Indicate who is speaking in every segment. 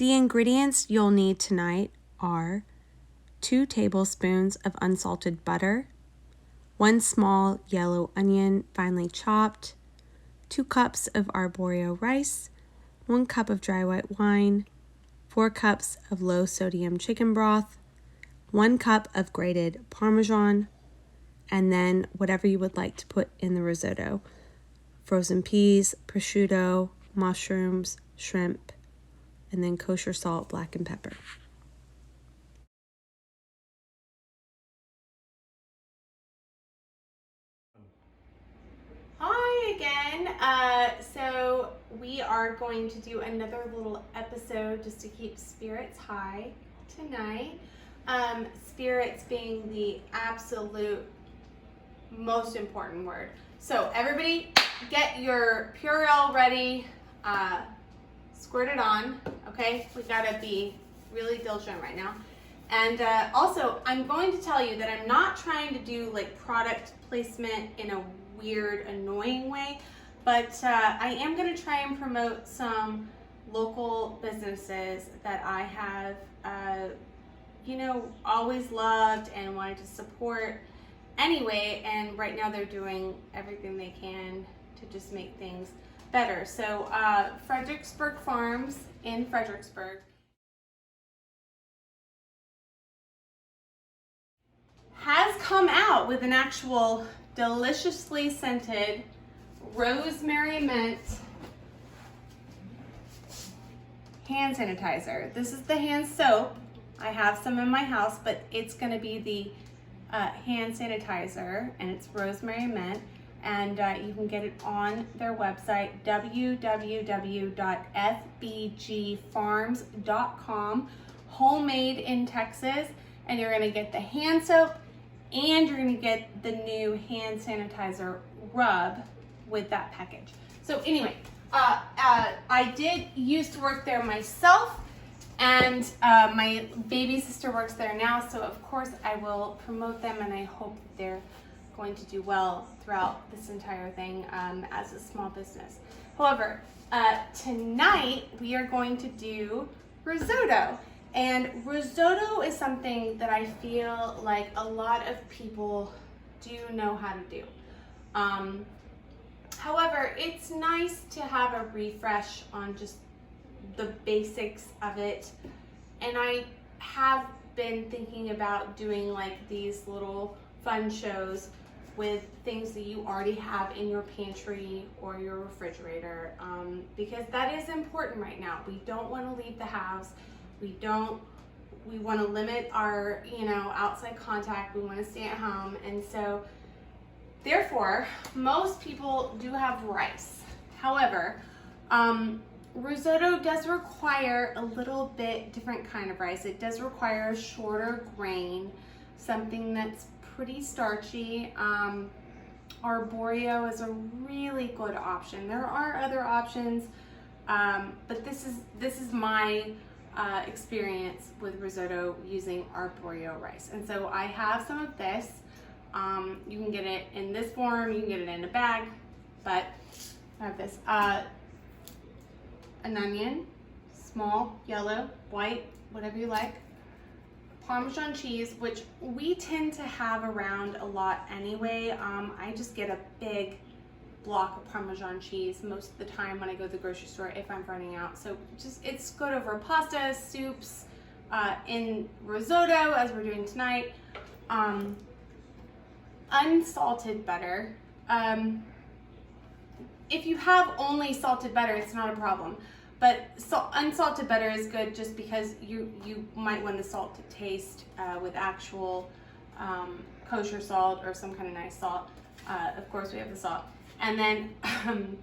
Speaker 1: The ingredients you'll need tonight are 2 tablespoons of unsalted butter, 1 small yellow onion finely chopped, 2 cups of arborio rice, 1 cup of dry white wine, 4 cups of low sodium chicken broth, 1 cup of grated Parmesan, and then whatever you would like to put in the risotto. Frozen peas, prosciutto, mushrooms, shrimp, and then kosher salt, black and pepper.
Speaker 2: Hi again. So we are going to do another little episode just to keep spirits high tonight. Spirits being the absolute most important word. So everybody get your Purell ready, squirt it on, okay? We gotta be really diligent right now. And also, I'm going to tell you that I'm not trying to do like product placement in a weird, annoying way, but I am gonna try and promote some local businesses that I have, always loved and wanted to support anyway, and right now they're doing everything they can to just make things better. So Fredericksburg Farms in Fredericksburg has come out with an actual deliciously scented rosemary mint hand sanitizer. This is the hand soap. I have some in my house, but it's going to be the hand sanitizer, and it's rosemary mint, and you can get it on their website, www.fbgfarms.com, homemade in Texas, and you're going to get the hand soap and you're going to get the new hand sanitizer rub with that package. So anyway, I did used to work there myself, and my baby sister works there now, so of course I will promote them, and I hope that they're going to do well throughout this entire thing as a small business. However, tonight we are going to do risotto. And risotto is something that I feel like a lot of people do know how to do. However, it's nice to have a refresh on just the basics of it, and I have been thinking about doing like these little fun shows with things that you already have in your pantry or your refrigerator, because that is important right now. We don't want to leave the house. We want to limit our outside contact. We want to stay at home, and so therefore most people do have rice. However, risotto does require a little bit different kind of rice. It does require a shorter grain, something that's pretty starchy. Arborio is a really good option. There are other options, but this is my experience with risotto using arborio rice. And so I have some of this. You can get it in this form, you can get it in a bag, but I have this. An onion, small, yellow, white, whatever you like. Parmesan cheese, which we tend to have around a lot anyway. I just get a big block of Parmesan cheese most of the time when I go to the grocery store if I'm running out. So it's good over pasta, soups, in risotto as we're doing tonight. Unsalted butter. If you have only salted butter, it's not a problem. But unsalted butter is good just because you might want the salt to taste with actual kosher salt or some kind of nice salt. Of course, we have the salt. And then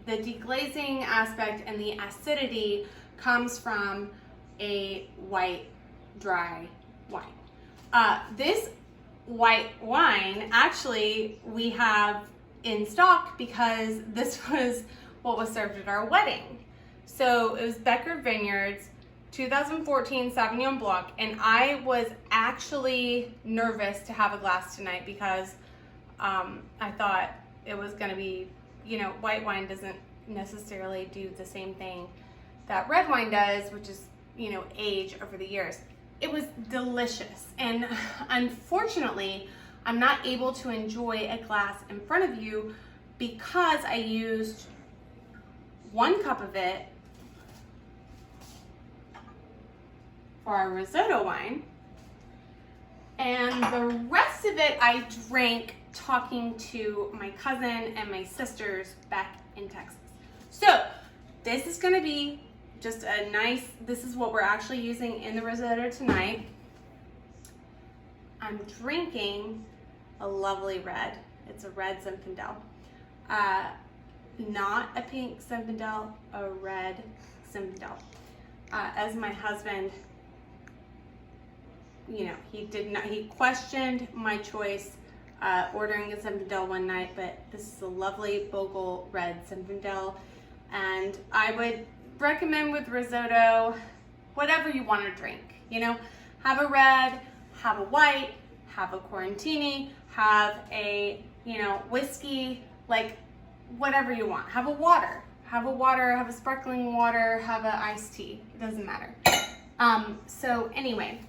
Speaker 2: the deglazing aspect and the acidity comes from a white, dry wine. This white wine, actually, we have in stock because this was what was served at our wedding. So it was Becker Vineyards 2014 Sauvignon Blanc, and I was actually nervous to have a glass tonight because I thought it was going to be, white wine doesn't necessarily do the same thing that red wine does, which is age over the years. It was delicious. And unfortunately, I'm not able to enjoy a glass in front of you because I used 1 cup of it for our risotto wine, and the rest of it I drank talking to my cousin and my sisters back in Texas. So this is gonna be just a nice, this is what we're actually using in the risotto tonight. I'm drinking a lovely red. It's a red Zinfandel. Not a pink Zinfandel, a red Zinfandel. As my husband, he questioned my choice ordering a Zinfandel one night, but this is a lovely Bogle red Zinfandel, and I would recommend with risotto, whatever you want to drink. Have a red, have a white, have a Quarantini, have a whiskey, like whatever you want. Have a water, have a sparkling water, have an iced tea. It doesn't matter. So anyway,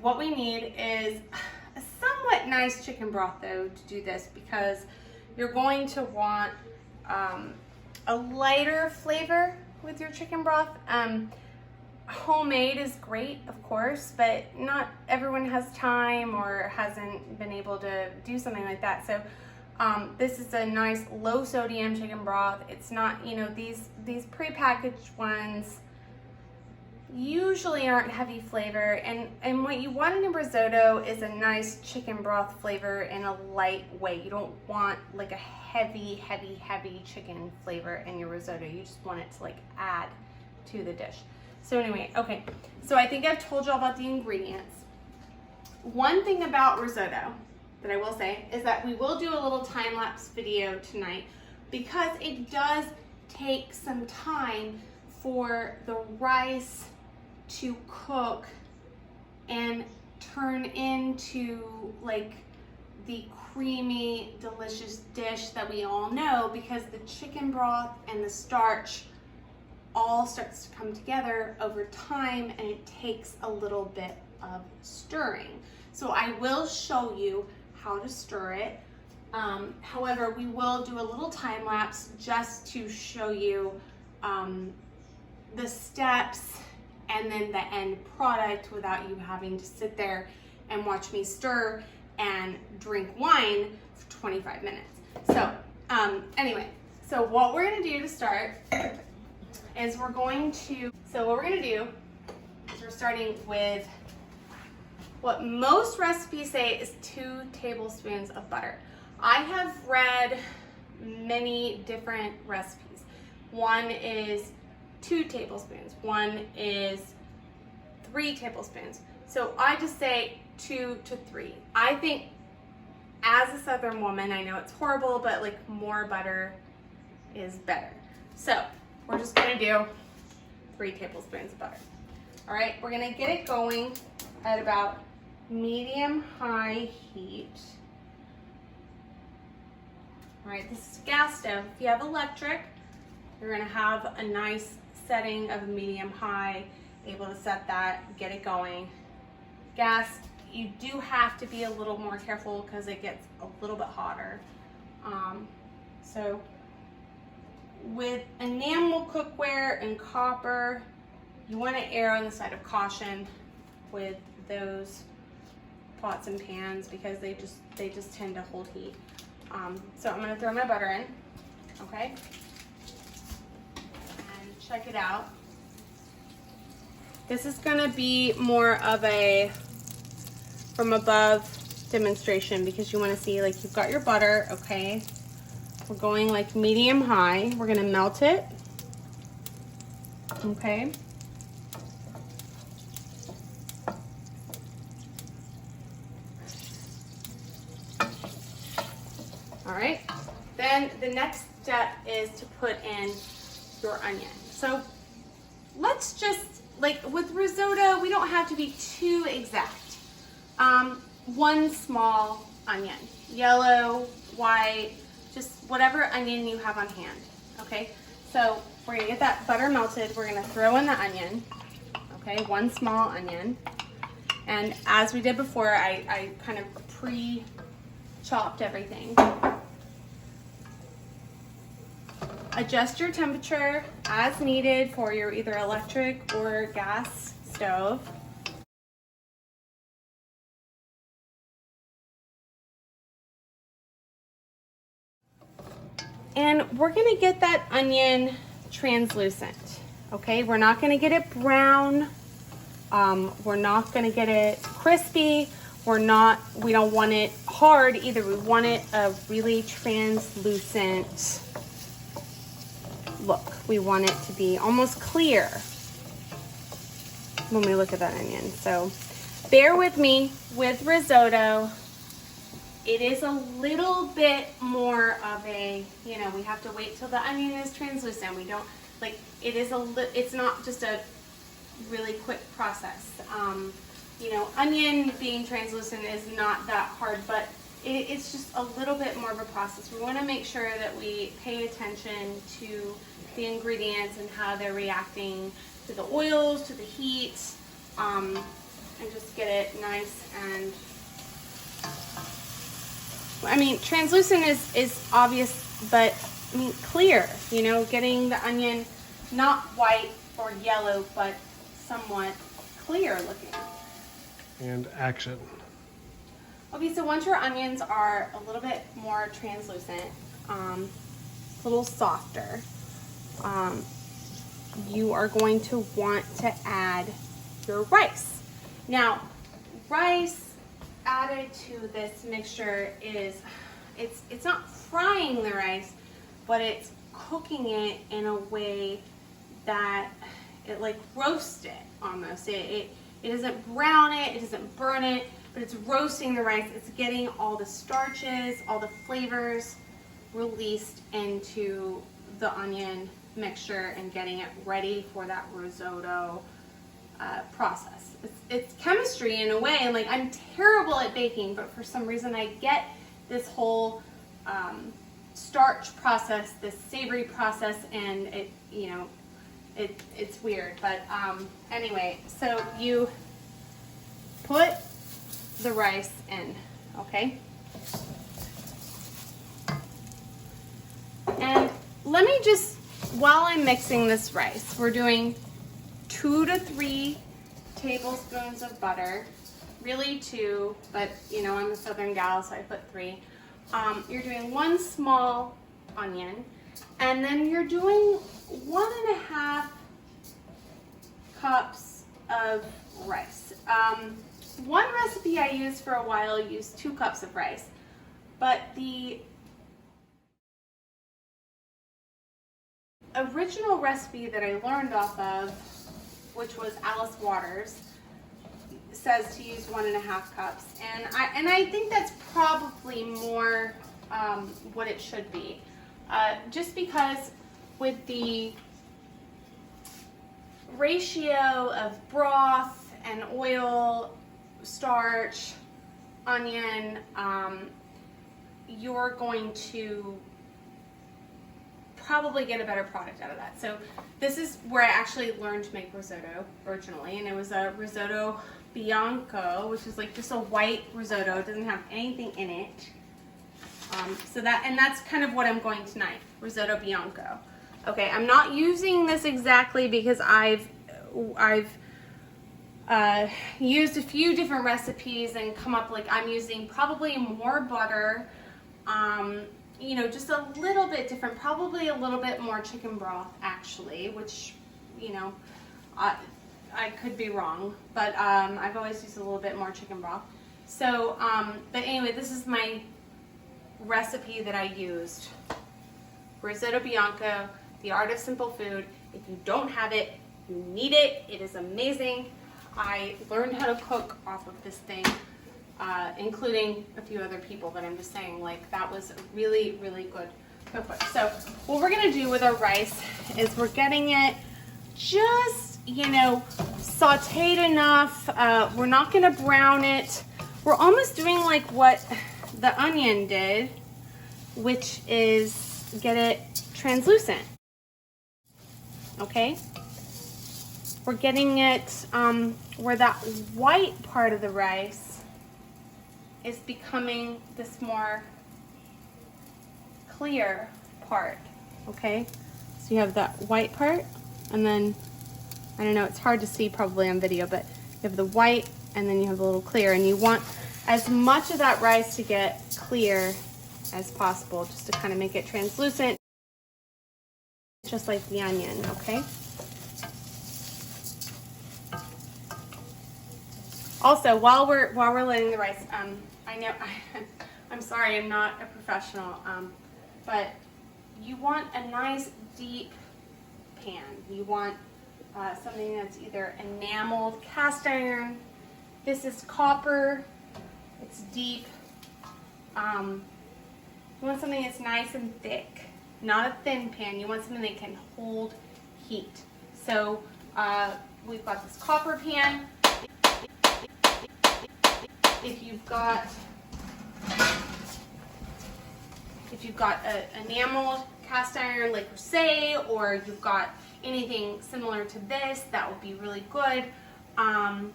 Speaker 2: what we need is a somewhat nice chicken broth though to do this, because you're going to want a lighter flavor with your chicken broth. Homemade is great, of course, but not everyone has time or hasn't been able to do something like that. So this is a nice low sodium chicken broth. It's not, these prepackaged ones usually aren't heavy flavor, and what you want in a risotto is a nice chicken broth flavor in a light way. You don't want like a heavy chicken flavor in your risotto. You just want it to like add to the dish. So anyway, okay, so I think I've told you all about the ingredients. One thing about risotto that I will say is that we will do a little time-lapse video tonight, because it does take some time for the rice to cook and turn into like the creamy, delicious dish that we all know, because the chicken broth and the starch all starts to come together over time, and it takes a little bit of stirring. So I will show you how to stir it. However, we will do a little time lapse just to show you the steps and then the end product without you having to sit there and watch me stir and drink wine for 25 minutes. So anyway, so what we're gonna do to start is we're starting with what most recipes say is 2 tablespoons of butter. I have read many different recipes. One is 2 tablespoons, one is 3 tablespoons. So I just say 2 to 3. I think as a Southern woman, I know it's horrible, but like more butter is better. So we're just gonna do 3 tablespoons of butter. All right, we're gonna get it going at about medium-high heat. All right, this is a gas stove. If you have electric, you're gonna have a nice setting of medium-high, able to set that, get it going. Gas, you do have to be a little more careful because it gets a little bit hotter. So with enamel cookware and copper, you want to err on the side of caution with those pots and pans, because they just tend to hold heat. So I'm going to throw my butter in, okay? And check it out. This is going to be more of a from above demonstration, because you want to see, like, you've got your butter, okay? We're going like medium high. We're going to melt it, okay? All right, then the next step is to put in your onion. So let's just, like with risotto, we don't have to be too exact. 1 small onion, yellow, white, just whatever onion you have on hand, okay? So we're gonna get that butter melted. We're gonna throw in the onion. okay? One small onion. And as we did before, I kind of pre-chopped everything. Adjust your temperature as needed for your either electric or gas stove. And we're gonna get that onion translucent, okay? We're not gonna get it brown. We're not gonna get it crispy. We don't want it hard either. We want it a really translucent look. We want it to be almost clear when we look at that onion. So bear with me with risotto. It is a little bit more of a, you know, we have to wait till the onion is translucent. We don't, like, it's not just a really quick process. You know, onion being translucent is not that hard, but it's just a little bit more of a process. We want to make sure that we pay attention to the ingredients and how they're reacting to the oils, to the heat, and just get it nice and, I mean, translucent is obvious, but I mean clear, you know, getting the onion not white or yellow, but somewhat clear looking.
Speaker 3: And action.
Speaker 2: Okay, so once your onions are a little bit more translucent, a little softer, you are going to want to add your rice. Now, rice added to this mixture is, it's not frying the rice, but it's cooking it in a way that it like roasts it almost. It doesn't brown it, it doesn't burn it, but it's roasting the rice. It's getting all the starches, all the flavors released into the onion mixture and getting it ready for that risotto process. It's chemistry in a way, and like I'm terrible at baking, but for some reason I get this whole starch process, this savory process, and it, you know, it's weird. But anyway, so you put the rice in, okay? And let me just, while I'm mixing this rice, we're doing 2 to 3 tablespoons of butter, really 2, but you know, I'm a southern gal, so I put 3. You're doing 1 small onion, and then you're doing 1.5 cups of rice. One recipe I used for a while used 2 cups of rice, but the original recipe that I learned off of, which was Alice Waters, says to use 1.5 cups, and I think that's probably more what it should be, just because with the ratio of broth and oil, starch, onion, you're going to probably get a better product out of that. So this is where I actually learned to make risotto originally, and it was a risotto bianco, which is like just a white risotto. It doesn't have anything in it. That's kind of what I'm going tonight, risotto bianco. Okay, I'm not using this exactly because I've used a few different recipes and come up, like I'm using probably more butter, you know, just a little bit different, probably a little bit more chicken broth actually, which, you know, I could be wrong, but I've always used a little bit more chicken broth. So, but anyway, this is my recipe that I used. Risotto bianco, the art of simple food. If you don't have it, you need it. It is amazing. I learned how to cook off of this thing, including a few other people, but I'm just saying, like, that was really, really good cookbook. So what we're gonna do with our rice is we're getting it just, you know, sauteed enough. We're not gonna brown it. We're almost doing like what the onion did, which is get it translucent. Okay? we're getting it where that white part of the rice is becoming this more clear part, okay? So you have that white part, and then, I don't know, it's hard to see probably on video, but you have the white and then you have a little clear, and you want as much of that rice to get clear as possible, just to kind of make it translucent, just like the onion, okay? Also, while we're letting the rice, I know I'm sorry, I'm not a professional, but you want a nice deep pan. You want something that's either enameled cast iron. This is copper. It's deep. You want something that's nice and thick, not a thin pan. You want something that can hold heat. So we've got this copper pan. If you've got a enameled cast iron like Crusade, or you've got anything similar to this, that would be really good. I'm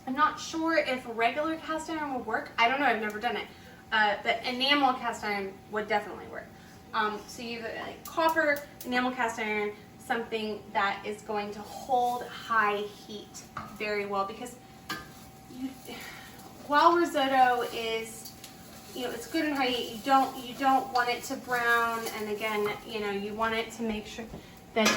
Speaker 2: not sure if regular cast iron will work. I don't know, I've never done it. But enamel cast iron would definitely work. So you have like copper, enamel cast iron, something that is going to hold high heat very well, because while risotto is, it's good in high heat, you don't want it to brown, and again, you want it to make sure that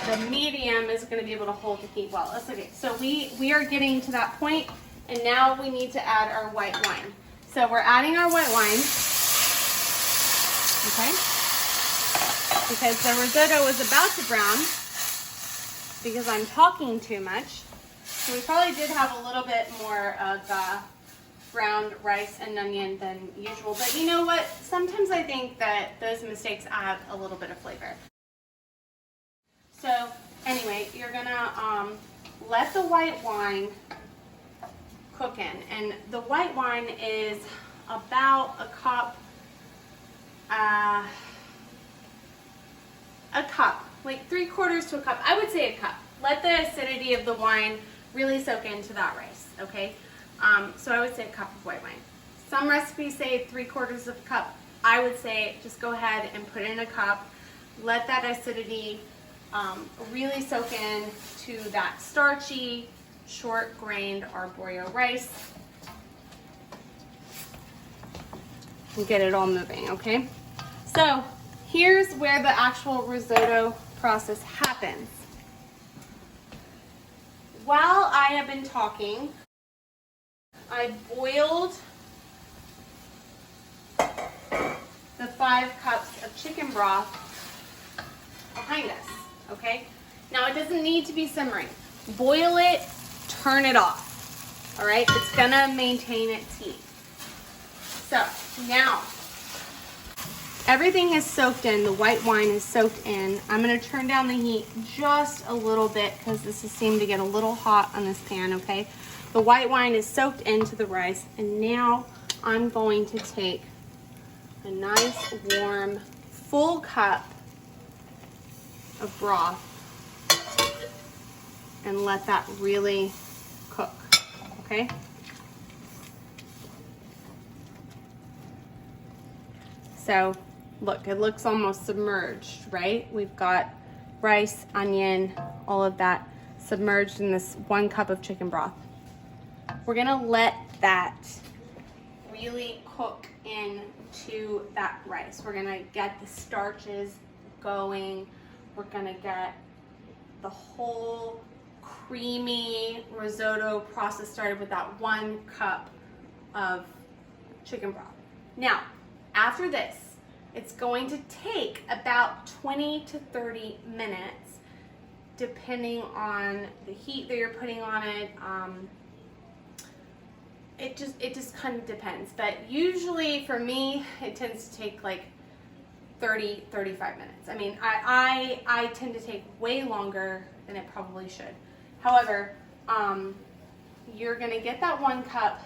Speaker 2: the medium is going to be able to hold the heat well. That's okay. So we are getting to that point, and now we need to add our white wine. So we're adding our white wine, okay? Because the risotto is about to brown, because I'm talking too much. So we probably did have a little bit more of browned rice and onion than usual, but you know what? Sometimes I think that those mistakes add a little bit of flavor. So anyway, you're gonna let the white wine cook in, and the white wine is about a cup, like 3/4 to a cup. I would say a cup. Let the acidity of the wine really soak into that rice, okay? So I would say a cup of white wine. Some recipes say 3/4 of a cup. I would say just go ahead and put in a cup. Let that acidity really soak in to that starchy, short-grained arborio rice. And get it all moving, okay? So here's where the actual risotto process happens. While I have been talking, I boiled the 5 cups of chicken broth behind us, okay? Now it doesn't need to be simmering. Boil it, turn it off, all right? It's gonna maintain its heat. So now, everything is soaked in, the white wine is soaked in. I'm gonna turn down the heat just a little bit because this has seemed to get a little hot on this pan, okay? The white wine is soaked into the rice, and now I'm going to take a nice warm full cup of broth and let that really cook, okay? So look, it looks almost submerged, right? We've got rice, onion, all of that submerged in this 1 cup of chicken broth. We're gonna let that really cook into that rice. We're gonna get the starches going. We're gonna get the whole creamy risotto process started with that 1 cup of chicken broth. Now, after this, it's going to take about 20 to 30 minutes, depending on the heat that you're putting on it. It just kind of depends, but usually for me it tends to take like 30-35 minutes. I mean, I tend to take way longer than it probably should. However, you're gonna get that 1 cup.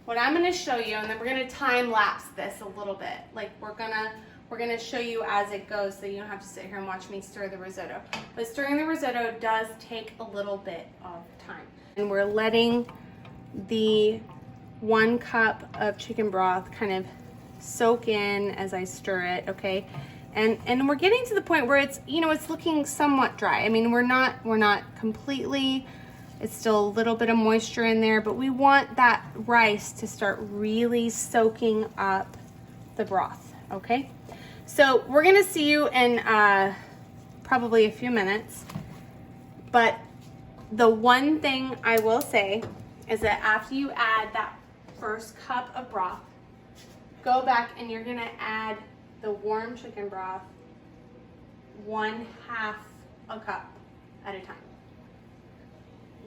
Speaker 2: What I'm gonna show you, and then we're gonna time lapse this a little bit. Like we're gonna we're gonna show you as it goes so you don't have to sit here and watch me stir the risotto. But stirring the risotto does take a little bit of time. And we're letting the 1 cup of chicken broth kind of soak in as I stir it, okay? And we're getting to the point where it's, you know, it's looking somewhat dry. I mean, we're not completely, it's still a little bit of moisture in there, but we want that rice to start really soaking up the broth, okay? So we're gonna see you in probably a few minutes, but the one thing I will say is that after you add that first cup of broth, go back and you're gonna add the warm chicken broth 1/2 a cup at a time.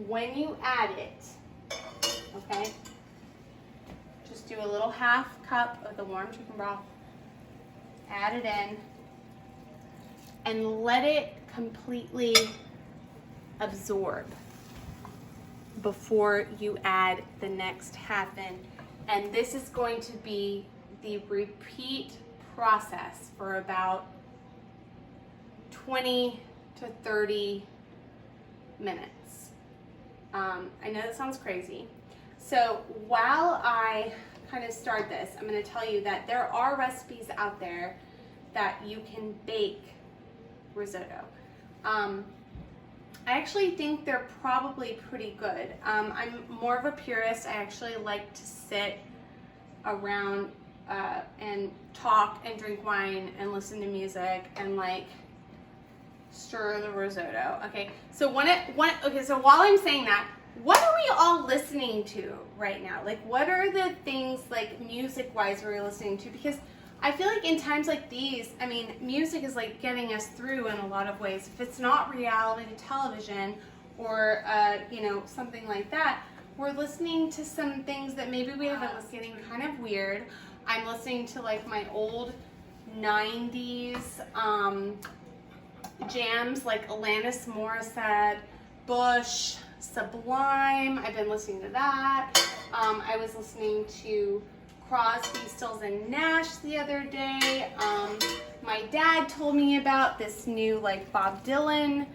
Speaker 2: When you add it, okay, just do a little 1/2 cup of the warm chicken broth, add it in, and let it completely absorb before you add the next 1/2 in. And this is going to be the repeat process for about 20 to 30 minutes. I know that sounds crazy. So while I kind of start this, I'm going to tell you that there are recipes out there that you can bake risotto. I actually think they're probably pretty good. I'm more of a purist. I actually like to sit around and talk and drink wine and listen to music and like stir the risotto. Okay, so so while I'm saying that, what are we all listening to right now? Like, what are the things like music-wise we're listening to? Because I feel like in times like these, I mean, music is like getting us through in a lot of ways. If it's not reality television or, you know, something like that, we're listening to some things that maybe we haven't listened, getting kind of weird. I'm listening to like my old 90s jams like Alanis Morissette, Bush, Sublime. I've been listening to that. I was listening to Crosby, Stills and Nash the other day. My dad told me about this new like Bob Dylan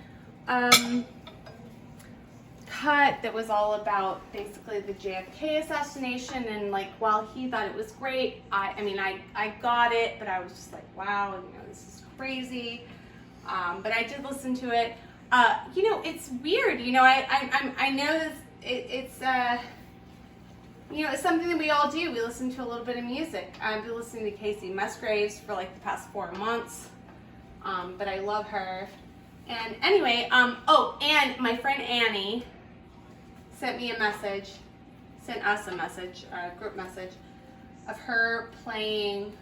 Speaker 2: cut that was all about basically the JFK assassination, and like while he thought it was great, I mean I got it, but I was just like, wow, you know, this is crazy. But I did listen to it. You know, it's weird. You know, I know that it's you know, it's something that we all do. We listen to a little bit of music. I've been listening to Casey Musgraves for like the past 4 months, but I love her. And anyway, oh, and my friend Annie sent us a message, a group message, of her playing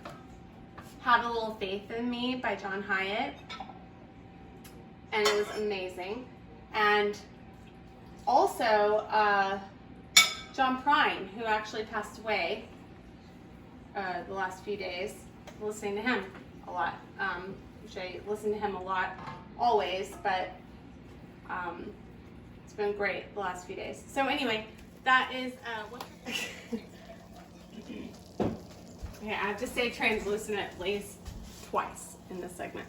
Speaker 2: Have a Little Faith in Me by John Hyatt. And it was amazing. And also, John Prine, who actually passed away the last few days, listening to him a lot. Which I listen to him a lot always, but it's been great the last few days. So anyway, that is okay, I have to say translucent at least twice in this segment.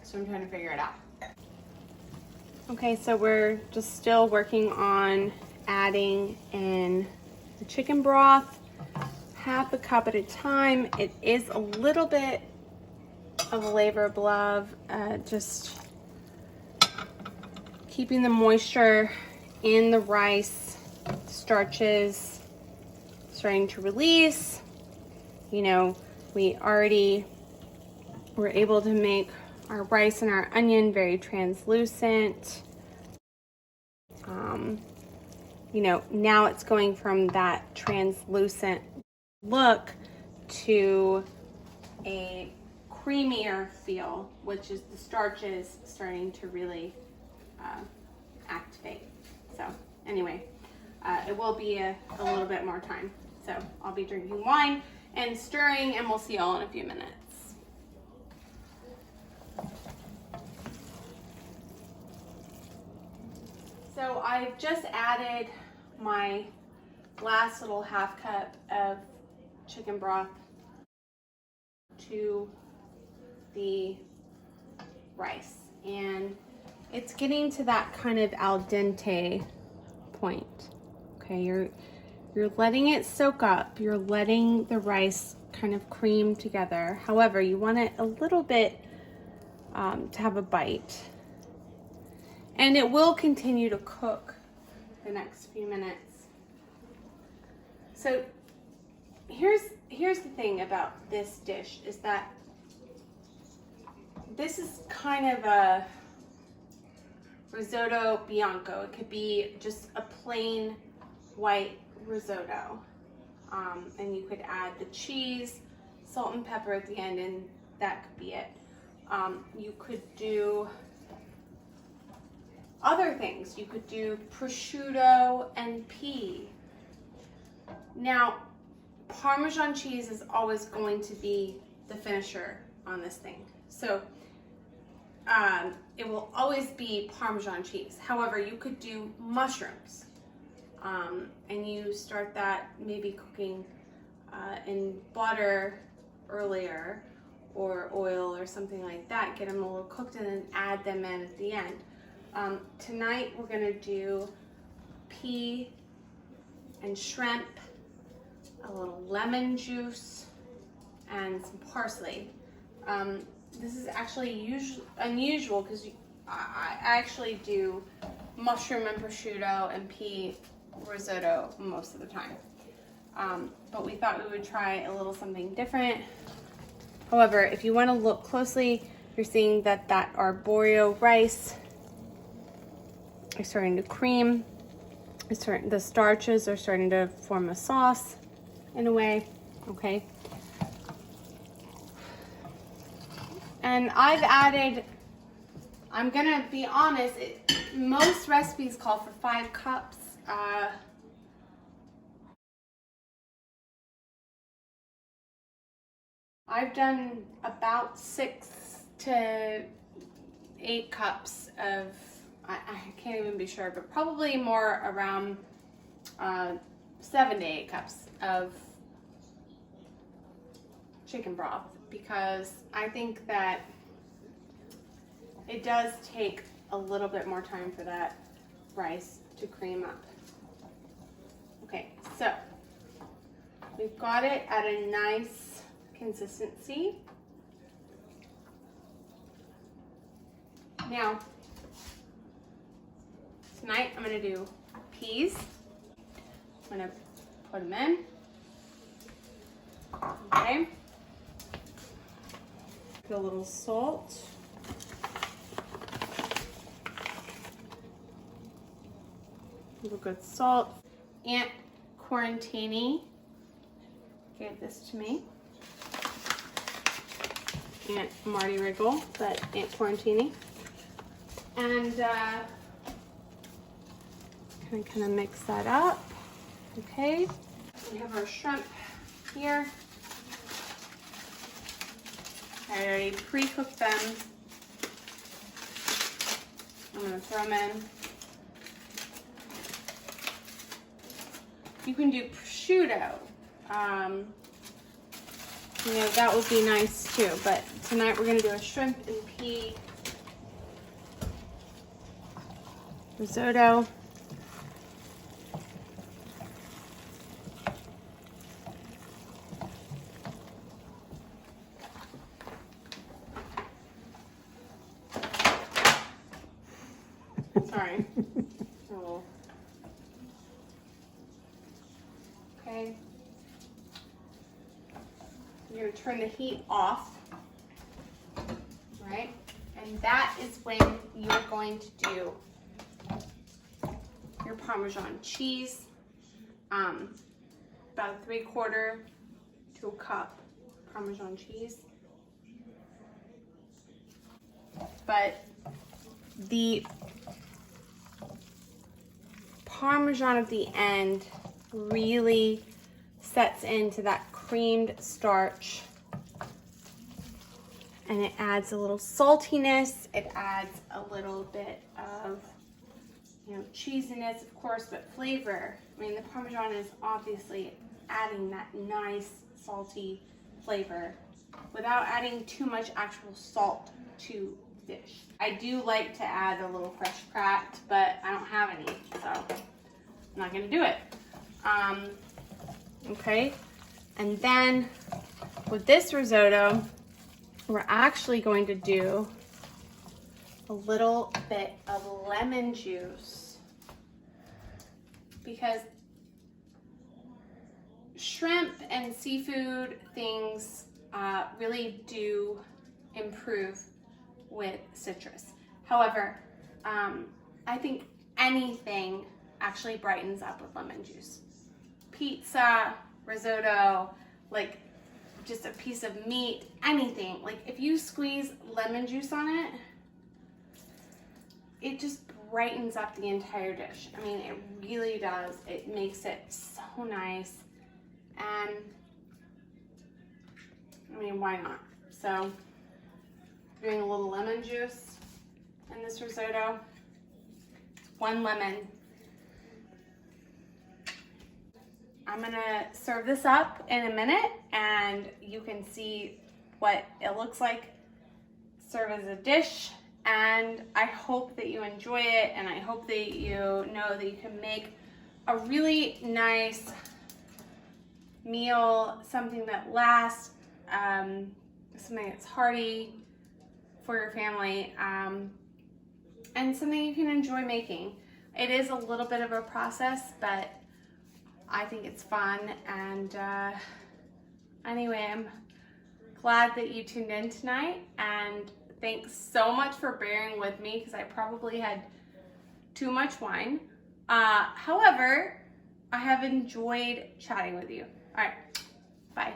Speaker 2: So I'm trying to figure it out. Okay, so we're just still working on adding in the chicken broth, 1/2 cup at a time. It is a little bit of a labor of love, just keeping the moisture in the rice, starches starting to release. You know, we already were able to make our rice and our onion very translucent. You know, now it's going from that translucent look to a creamier feel, which is the starches starting to really activate. So anyway, it will be a little bit more time. So I'll be drinking wine and stirring, and we'll see y'all in a few minutes. So I've just added my last little 1/2 cup of chicken broth to the rice, and it's getting to that kind of al dente point. Okay, you're letting it soak up. You're letting the rice kind of cream together. However, you want it a little bit to have a bite. And it will continue to cook the next few minutes. So here's the thing about this dish is that this is kind of a risotto bianco. It could be just a plain white risotto. And you could add the cheese, salt and pepper at the end, and that could be it. You could do other things. You could do prosciutto and pea. Now, Parmesan cheese is always going to be the finisher on this thing. So it will always be Parmesan cheese. However, you could do mushrooms. And you start that maybe cooking in butter earlier or oil or something like that. Get them a little cooked and then add them in at the end. Tonight we're gonna do pea and shrimp, a little lemon juice, and some parsley. This is actually unusual because I actually do mushroom and prosciutto and pea risotto most of the time. But we thought we would try a little something different. However, if you want to look closely, you're seeing that arborio rice is starting to cream. The starches are starting to form a sauce in a way, okay? And I've added, I'm gonna be honest, most recipes call for 5 cups. I've done about 6 to 8 cups of, I can't even be sure, but probably more around 7 to 8 cups of chicken broth, because I think that it does take a little bit more time for that rice to cream up. Okay, so we've got it at a nice consistency. Now, tonight I'm gonna do peas. I'm gonna put them in. Okay. Put a little salt. A little good salt. Aunt Quarantini gave this to me. Aunt Marty Riggle, but Aunt Quarantini. And kind of mix that up. Okay. We have our shrimp here. I already pre-cooked them. I'm gonna throw them in. You can do prosciutto. You know, that would be nice too, but tonight we're gonna do a shrimp and pea risotto. Sorry. Oh. Okay. You're going to turn the heat off, right? And that is when you're going to do your Parmesan cheese, about 3/4 to a cup Parmesan cheese. But the Parmesan at the end really sets into that creamed starch, and it adds a little saltiness. It adds a little bit of, you know, cheesiness, of course, but flavor. I mean, the Parmesan is obviously adding that nice salty flavor without adding too much actual salt to the dish. I do like to add a little fresh cracked, but I don't have any, so I'm not gonna do it. Okay, and then with this risotto, we're actually going to do a little bit of lemon juice, because shrimp and seafood things really do improve with citrus. However, I think anything actually brightens up with lemon juice. Pizza, risotto, like just a piece of meat, anything. Like if you squeeze lemon juice on it, it just brightens up the entire dish. I mean, it really does. It makes it so nice. And I mean, why not? So, doing a little lemon juice in this risotto. 1 lemon. I'm gonna serve this up in a minute and you can see what it looks like. Serve as a dish, and I hope that you enjoy it, and I hope that you know that you can make a really nice meal, something that lasts, something that's hearty for your family, and something you can enjoy making. It is a little bit of a process, but I think it's fun. And anyway, I'm glad that you tuned in tonight, and thanks so much for bearing with me because I probably had too much wine. However, I have enjoyed chatting with you. All right, bye.